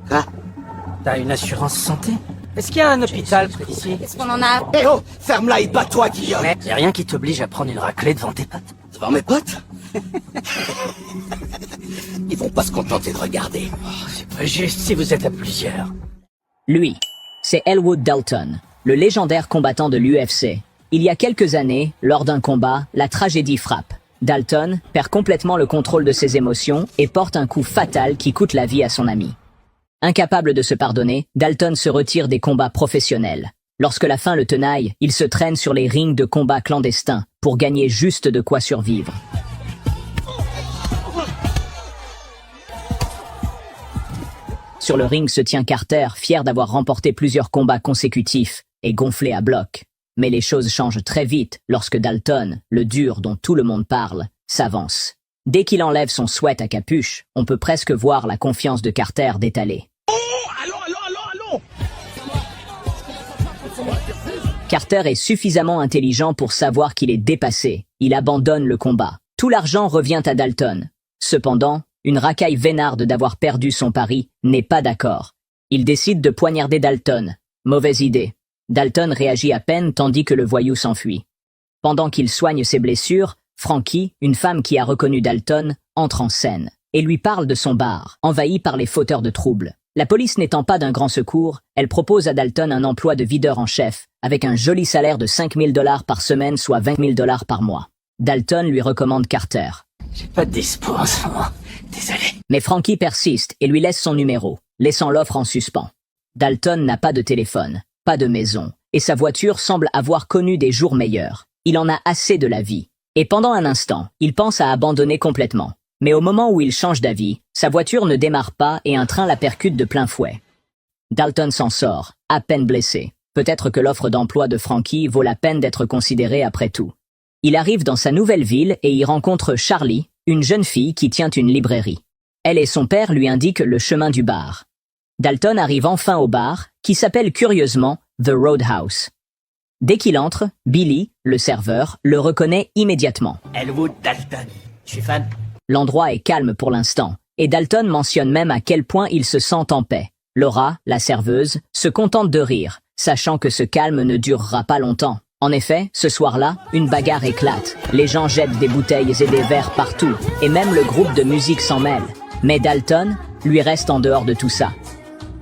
Quoi? T'as une assurance santé? Est-ce qu'il y a un hôpital près d'ici? Est-ce qu'on en a? Eh oh, ferme-la et bats-toi, Guillaume. Mais y'a rien qui t'oblige à prendre une raclée devant tes potes. Devant mes potes? Ils vont pas se contenter de regarder. C'est pas juste si vous êtes à plusieurs. Lui, c'est Elwood Dalton, le légendaire combattant de l'UFC. Il y a quelques années, lors d'un combat, la tragédie frappe. Dalton perd complètement le contrôle de ses émotions et porte un coup fatal qui coûte la vie à son ami. Incapable de se pardonner, Dalton se retire des combats professionnels. Lorsque la faim le tenaille, il se traîne sur les rings de combats clandestins pour gagner juste de quoi survivre. Sur le ring se tient Carter, fier d'avoir remporté plusieurs combats consécutifs et gonflé à bloc. Mais les choses changent très vite lorsque Dalton, le dur dont tout le monde parle, s'avance. Dès qu'il enlève son sweat à capuche, on peut presque voir la confiance de Carter d'étaler. Allons! Carter est suffisamment intelligent pour savoir qu'il est dépassé. Il abandonne le combat. Tout l'argent revient à Dalton. Cependant, une racaille vénarde d'avoir perdu son pari n'est pas d'accord. Il décide de poignarder Dalton. Mauvaise idée. Dalton réagit à peine tandis que le voyou s'enfuit. Pendant qu'il soigne ses blessures, Frankie, une femme qui a reconnu Dalton, entre en scène et lui parle de son bar, envahi par les fauteurs de troubles. La police n'étant pas d'un grand secours, elle propose à Dalton un emploi de videur en chef, avec un joli salaire de 5 000 $ par semaine, soit 20 000 $ par mois. Dalton lui recommande Carter. J'ai pas de dispo en ce moment. Désolé. Mais Frankie persiste et lui laisse son numéro, laissant l'offre en suspens. Dalton n'a pas de téléphone, pas de maison, et sa voiture semble avoir connu des jours meilleurs. Il en a assez de la vie. Et pendant un instant, il pense à abandonner complètement. Mais au moment où il change d'avis, sa voiture ne démarre pas et un train la percute de plein fouet. Dalton s'en sort, à peine blessé. Peut-être que l'offre d'emploi de Frankie vaut la peine d'être considérée après tout. Il arrive dans sa nouvelle ville et y rencontre Charlie, une jeune fille qui tient une librairie. Elle et son père lui indiquent le chemin du bar. Dalton arrive enfin au bar, qui s'appelle curieusement The Roadhouse. Dès qu'il entre, Billy, le serveur, le reconnaît immédiatement. Elwood Dalton. Je suis fan. L'endroit est calme pour l'instant, et Dalton mentionne même à quel point il se sent en paix. Laura, la serveuse, se contente de rire, sachant que ce calme ne durera pas longtemps. En effet, ce soir-là, une bagarre éclate. Les gens jettent des bouteilles et des verres partout, et même le groupe de musique s'en mêle. Mais Dalton, lui reste en dehors de tout ça.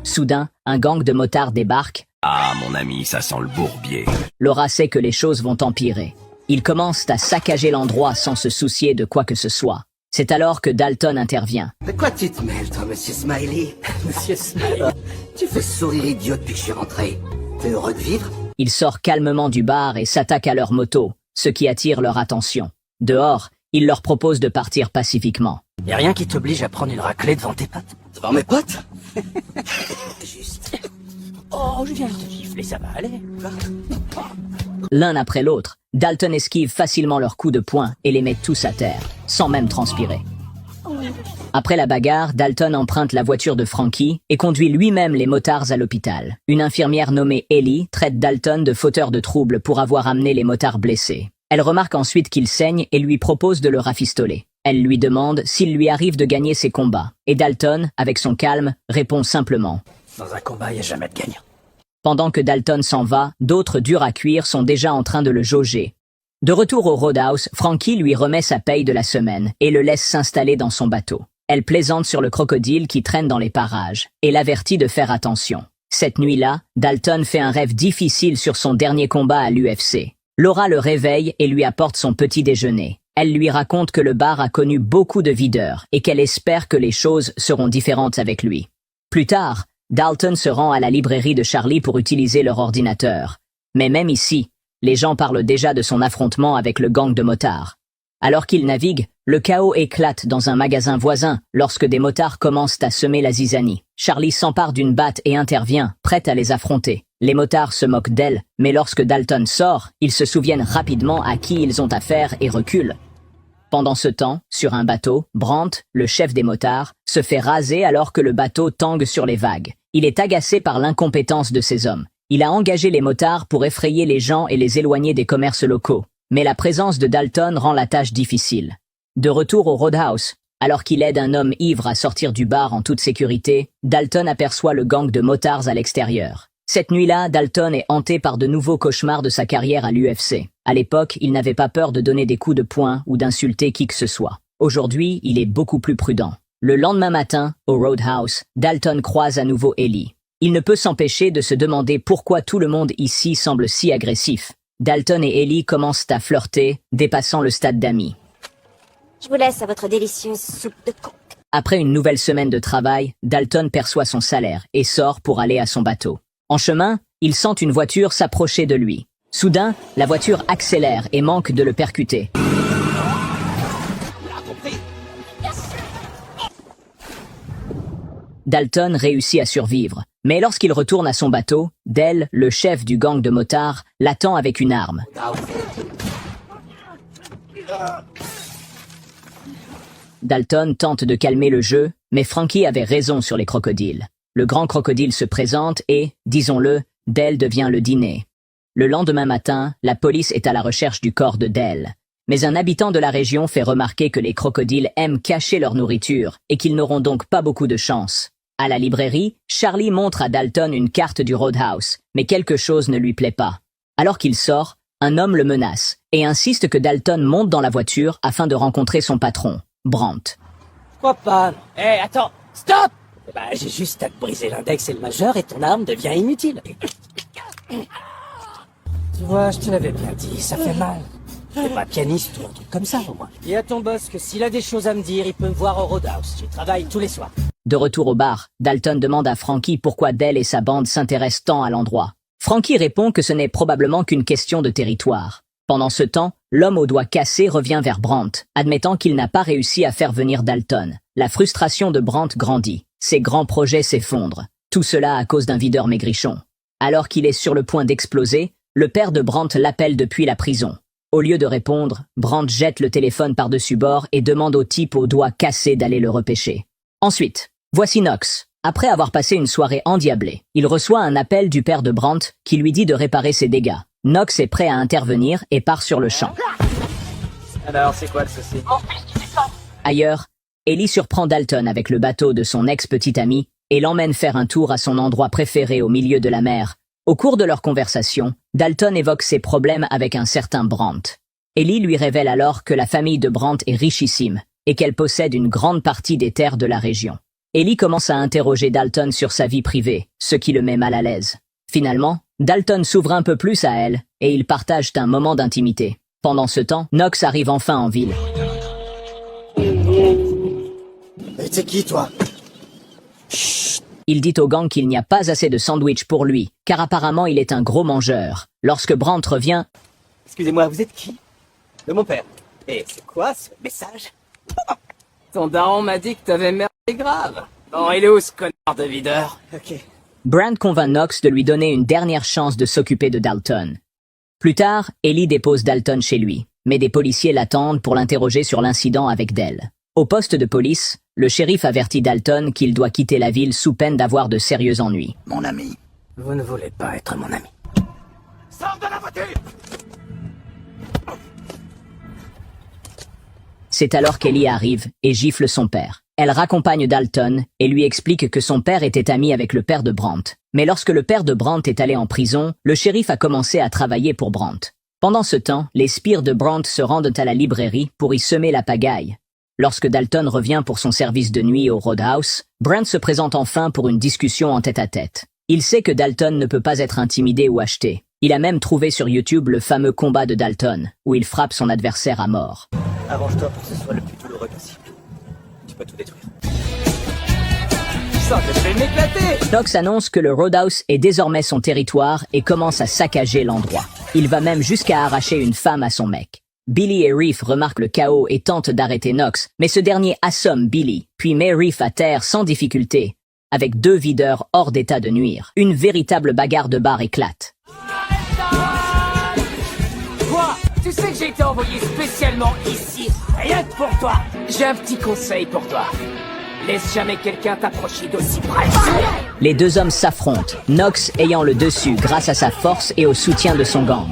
Soudain, un gang de motards débarque. Ah, mon ami, ça sent le bourbier. Laura sait que les choses vont empirer. Ils commencent à saccager l'endroit sans se soucier de quoi que ce soit. C'est alors que Dalton intervient. De quoi tu te mêles, toi, monsieur Smiley? Monsieur Smiley. Tu fais ce sourire idiot depuis que je suis rentré. T'es heureux de vivre? Il sort calmement du bar et s'attaque à leur moto, ce qui attire leur attention. Dehors, il leur propose de partir pacifiquement. Y'a rien qui t'oblige à prendre une raclée devant tes potes. Devant mes potes? Juste. Oh, je viens de te gifler, ça va aller. L'un après l'autre, Dalton esquive facilement leurs coups de poing et les met tous à terre, sans même transpirer. Après la bagarre, Dalton emprunte la voiture de Frankie et conduit lui-même les motards à l'hôpital. Une infirmière nommée Ellie traite Dalton de fauteur de troubles pour avoir amené les motards blessés. Elle remarque ensuite qu'il saigne et lui propose de le rafistoler. Elle lui demande s'il lui arrive de gagner ses combats. Et Dalton, avec son calme, répond simplement. Dans un combat, y a jamais de gagnant. Pendant que Dalton s'en va, d'autres durs à cuire sont déjà en train de le jauger. De retour au Roadhouse, Frankie lui remet sa paye de la semaine et le laisse s'installer dans son bateau. Elle plaisante sur le crocodile qui traîne dans les parages et l'avertit de faire attention. Cette nuit-là, Dalton fait un rêve difficile sur son dernier combat à l'UFC. Laura le réveille et lui apporte son petit déjeuner. Elle lui raconte que le bar a connu beaucoup de videurs et qu'elle espère que les choses seront différentes avec lui. Plus tard, Dalton se rend à la librairie de Charlie pour utiliser leur ordinateur. Mais même ici, les gens parlent déjà de son affrontement avec le gang de motards. Alors qu'il navigue, le chaos éclate dans un magasin voisin lorsque des motards commencent à semer la zizanie. Charlie s'empare d'une batte et intervient, prête à les affronter. Les motards se moquent d'elle, mais lorsque Dalton sort, ils se souviennent rapidement à qui ils ont affaire et reculent. Pendant ce temps, sur un bateau, Brandt, le chef des motards, se fait raser alors que le bateau tangue sur les vagues. Il est agacé par l'incompétence de ses hommes. Il a engagé les motards pour effrayer les gens et les éloigner des commerces locaux. Mais la présence de Dalton rend la tâche difficile. De retour au Roadhouse, Alors qu'il aide un homme ivre à sortir du bar en toute sécurité, Dalton aperçoit le gang de motards à l'extérieur. Cette nuit-là, Dalton est hanté par de nouveaux cauchemars de sa carrière à l'UFC. À l'époque, il n'avait pas peur de donner des coups de poing ou d'insulter qui que ce soit. Aujourd'hui, il est beaucoup plus prudent. Le lendemain matin, au Roadhouse, Dalton croise à nouveau Ellie. Il ne peut s'empêcher de se demander pourquoi tout le monde ici semble si agressif. Dalton et Ellie commencent à flirter, dépassant le stade d'amis. Je vous laisse à votre délicieuse soupe de coq. Après une nouvelle semaine de travail, Dalton perçoit son salaire et sort pour aller à son bateau. En chemin, il sent une voiture s'approcher de lui. Soudain, la voiture accélère et manque de le percuter. Dalton réussit à survivre, mais lorsqu'il retourne à son bateau, Dell, le chef du gang de motards, l'attend avec une arme. Dalton tente de calmer le jeu, mais Frankie avait raison sur les crocodiles. Le grand crocodile se présente et, disons-le, Dell devient le dîner. Le lendemain matin, la police est à la recherche du corps de Dell. Mais un habitant de la région fait remarquer que les crocodiles aiment cacher leur nourriture et qu'ils n'auront donc pas beaucoup de chance. À la librairie, Charlie montre à Dalton une carte du Roadhouse, mais quelque chose ne lui plaît pas. Alors qu'il sort, un homme le menace et insiste que Dalton monte dans la voiture afin de rencontrer son patron, Brandt. Quoi pas? Hé, attends, stop! Bah, j'ai juste à te briser l'index et le majeur et ton arme devient inutile. Tu vois, je te l'avais bien dit, ça fait mal. T'es pas pianiste ou un truc comme ça, au moins. Dis à ton boss que s'il a des choses à me dire, il peut me voir au Roadhouse. J'y travaille tous les soirs. De retour au bar, Dalton demande à Frankie pourquoi Dell et sa bande s'intéressent tant à l'endroit. Frankie répond que ce n'est probablement qu'une question de territoire. Pendant ce temps, l'homme aux doigts cassés revient vers Brandt, admettant qu'il n'a pas réussi à faire venir Dalton. La frustration de Brandt grandit. Ses grands projets s'effondrent. Tout cela à cause d'un videur maigrichon. Alors qu'il est sur le point d'exploser, le père de Brandt l'appelle depuis la prison. Au lieu de répondre, Brandt jette le téléphone par-dessus bord et demande au type aux doigts cassés d'aller le repêcher. Ensuite, voici Knox. Après avoir passé une soirée endiablée, il reçoit un appel du père de Brandt qui lui dit de réparer ses dégâts. Knox est prêt à intervenir et part sur le champ. Alors, c'est quoi le souci? Ailleurs, Ellie surprend Dalton avec le bateau de son ex-petite amie et l'emmène faire un tour à son endroit préféré au milieu de la mer. Au cours de leur conversation, Dalton évoque ses problèmes avec un certain Brandt. Ellie lui révèle alors que la famille de Brandt est richissime et qu'elle possède une grande partie des terres de la région. Ellie commence à interroger Dalton sur sa vie privée, ce qui le met mal à l'aise. Finalement, Dalton s'ouvre un peu plus à elle et ils partagent un moment d'intimité. Pendant ce temps, Knox arrive enfin en ville. Et t'es qui, toi? Il dit au gang qu'il n'y a pas assez de sandwich pour lui, car apparemment il est un gros mangeur. Lorsque Brandt revient, Excusez-moi, vous êtes qui? De mon père. Et c'est quoi ce message? Ton daron m'a dit que t'avais merdé grave. Bon, il est où ce connard de videur? Ok. Brandt convainc Knox de lui donner une dernière chance de s'occuper de Dalton. Plus tard, Ellie dépose Dalton chez lui, mais des policiers l'attendent pour l'interroger sur l'incident avec Dell. Au poste de police, le shérif avertit Dalton qu'il doit quitter la ville sous peine d'avoir de sérieux ennuis. Mon ami. Vous ne voulez pas être mon ami. Sors de la voiture! C'est alors qu'Ellie arrive et gifle son père. Elle raccompagne Dalton et lui explique que son père était ami avec le père de Brandt. Mais lorsque le père de Brandt est allé en prison, le shérif a commencé à travailler pour Brandt. Pendant ce temps, les sbires de Brandt se rendent à la librairie pour y semer la pagaille. Lorsque Dalton revient pour son service de nuit au Roadhouse, Brandt se présente enfin pour une discussion en tête-à-tête. Il sait que Dalton ne peut pas être intimidé ou acheté. Il a même trouvé sur YouTube le fameux combat de Dalton, où il frappe son adversaire à mort. Arrange-toi pour que ce soit le plus douloureux possible. Tu peux tout détruire. Je sens que je vais m'éclater! Knox annonce que le Roadhouse est désormais son territoire et commence à saccager l'endroit. Il va même jusqu'à arracher une femme à son mec. Billy et Reef remarquent le chaos et tentent d'arrêter Knox, mais ce dernier assomme Billy, puis met Reef à terre sans difficulté, avec 2 videurs hors d'état de nuire. Une véritable bagarre de bar éclate. Quoi? Tu sais que j'ai été envoyé spécialement ici, rien que pour toi. J'ai un petit conseil pour toi. Laisse jamais quelqu'un t'approcher d'aussi près. Les 2 hommes s'affrontent, Knox ayant le dessus grâce à sa force et au soutien de son gang.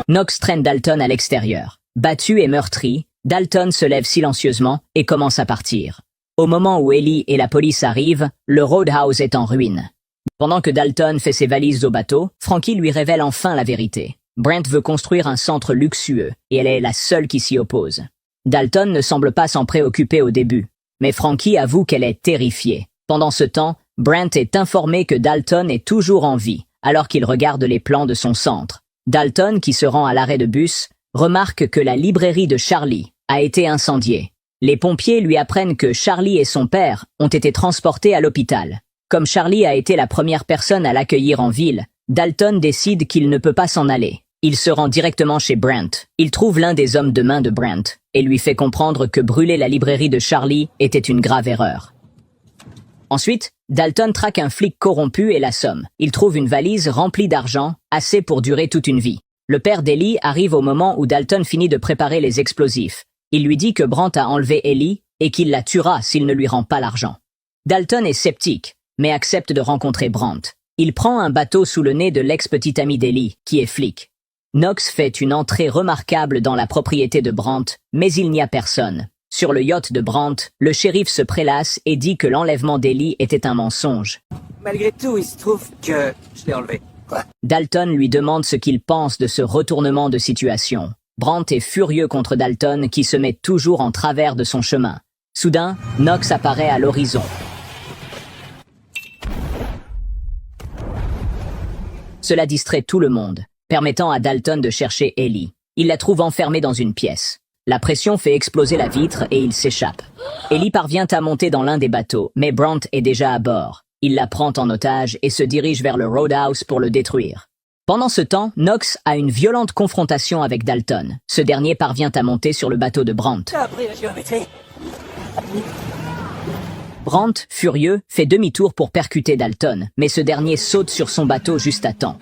Knox traîne Dalton à l'extérieur. Battu et meurtri, Dalton se lève silencieusement et commence à partir. Au moment où Ellie et la police arrivent, le Roadhouse est en ruine. Pendant que Dalton fait ses valises au bateau, Frankie lui révèle enfin la vérité. Brent veut construire un centre luxueux, et elle est la seule qui s'y oppose. Dalton ne semble pas s'en préoccuper au début, mais Frankie avoue qu'elle est terrifiée. Pendant ce temps, Brent est informé que Dalton est toujours en vie, alors qu'il regarde les plans de son centre. Dalton, qui se rend à l'arrêt de bus, remarque que la librairie de Charlie a été incendiée. Les pompiers lui apprennent que Charlie et son père ont été transportés à l'hôpital. Comme Charlie a été la première personne à l'accueillir en ville, Dalton décide qu'il ne peut pas s'en aller. Il se rend directement chez Brent. Il trouve l'un des hommes de main de Brent et lui fait comprendre que brûler la librairie de Charlie était une grave erreur. Ensuite, Dalton traque un flic corrompu et l'assomme. Il trouve une valise remplie d'argent, assez pour durer toute une vie. Le père d'Ellie arrive au moment où Dalton finit de préparer les explosifs. Il lui dit que Brent a enlevé Ellie et qu'il la tuera s'il ne lui rend pas l'argent. Dalton est sceptique, mais accepte de rencontrer Brent. Il prend un bateau sous le nez de l'ex-petit ami d'Ellie, qui est flic. Knox fait une entrée remarquable dans la propriété de Brent, mais il n'y a personne. Sur le yacht de Brent, le shérif se prélasse et dit que l'enlèvement d'Ellie était un mensonge. Malgré tout, il se trouve que je l'ai enlevé. Dalton lui demande ce qu'il pense de ce retournement de situation. Brent est furieux contre Dalton qui se met toujours en travers de son chemin. Soudain, Knox apparaît à l'horizon. Cela distrait tout le monde, permettant à Dalton de chercher Ellie. Il la trouve enfermée dans une pièce. La pression fait exploser la vitre et il s'échappe. Ellie parvient à monter dans l'un des bateaux, mais Brent est déjà à bord. Il la prend en otage et se dirige vers le Roadhouse pour le détruire. Pendant ce temps, Knox a une violente confrontation avec Dalton. Ce dernier parvient à monter sur le bateau de Brent. T'as appris la géométrie? Brent, furieux, fait demi-tour pour percuter Dalton, mais ce dernier saute sur son bateau juste à temps.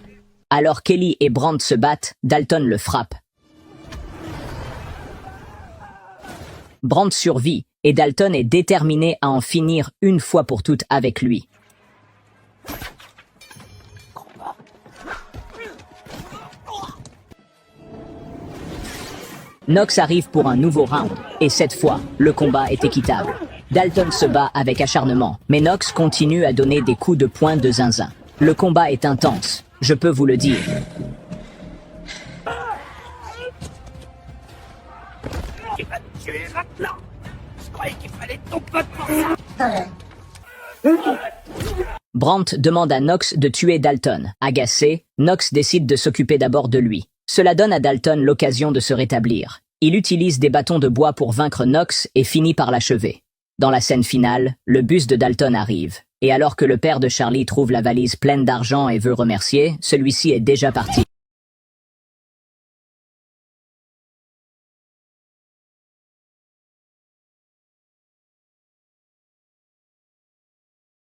Alors qu'Ellie et Brent se battent, Dalton le frappe. Brent survit, et Dalton est déterminé à en finir une fois pour toutes avec lui. Knox arrive pour un nouveau round, et cette fois, le combat est équitable. Dalton se bat avec acharnement, mais Knox continue à donner des coups de poing de zinzin. Le combat est intense, je peux vous le dire. Tu vas te tuer maintenant. Je croyais qu'il fallait ton pote pour ça. Brent demande à Knox de tuer Dalton. Agacé, Knox décide de s'occuper d'abord de lui. Cela donne à Dalton l'occasion de se rétablir. Il utilise des bâtons de bois pour vaincre Knox et finit par l'achever. Dans la scène finale, le bus de Dalton arrive. Et alors que le père de Charlie trouve la valise pleine d'argent et veut remercier, celui-ci est déjà parti.